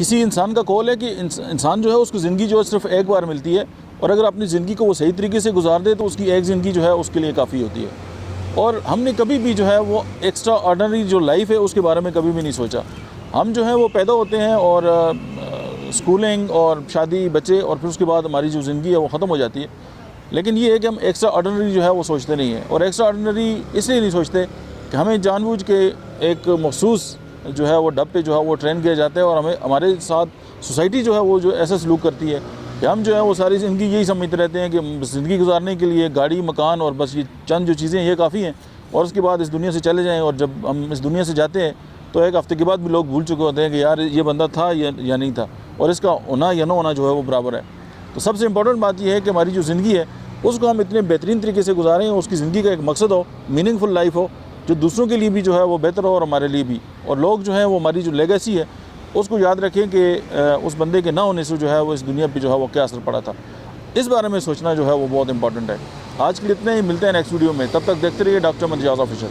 किसी इंसान का कौल है कि इंसान जो है उसकी ज़िंदगी जो है सिर्फ एक बार मिलती है, और अगर अपनी ज़िंदगी को वो सही तरीके से गुजार दे तो उसकी एक ज़िंदगी जो है उसके लिए काफ़ी होती है। और हमने कभी भी जो है वो एक्स्ट्रा ऑर्डिनरी जो लाइफ है उसके बारे में कभी भी नहीं सोचा। हम जो है वो पैदा होते हैं और स्कूलिंग और शादी, बच्चे, और फिर उसके बाद हमारी जो ज़िंदगी है वो ख़त्म हो जाती है। लेकिन ये है कि हम एक्स्ट्रा ऑर्डिनरी जो है वो सोचते नहीं हैं, और एक्स्ट्रा ऑर्डिनरी इसलिए नहीं सोचते कि हमें जानबूझ के एक मखसूस जो है वो डब पे जो है वो ट्रेन किया जाता है, और हमें हमारे साथ सोसाइटी जो है वो जो ऐसा सलूक करती है कि हम जो है वो सारी ज़िंदगी यही समझते रहते हैं कि ज़िंदगी गुजारने के लिए गाड़ी, मकान और बस ये चंद जो चीज़ें ये काफ़ी हैं, और उसके बाद इस दुनिया से चले जाएँ। और जब हम इस दुनिया से जाते हैं तो एक हफ़्ते के बाद भी लोग भूल चुके होते हैं कि यार ये बंदा था या नहीं था, और इसका होना या ना होना जो है वो बराबर है। तो सबसे इम्पोर्टेंट बात यह है कि हमारी जो ज़िंदगी है उसको हम इतने बेहतरीन तरीके से गुजारें, उसकी ज़िंदगी का एक मकसद हो, मीनिंगफुल लाइफ हो, जो दूसरों के लिए भी जो है वो बेहतर हो और हमारे लिए भी। और लोग जो हैं वो हमारी जो लेगेसी है उसको याद रखें कि उस बंदे के ना होने से जो है वो इस दुनिया पे जो है वो क्या असर पड़ा था। इस बारे में सोचना जो है वो बहुत इंपॉर्टेंट है। आज के लिए इतना ही, मिलते हैं नेक्स्ट वीडियो में। तब तक देखते रहिए डॉक्टर इम्तियाज़ ऑफिशियल।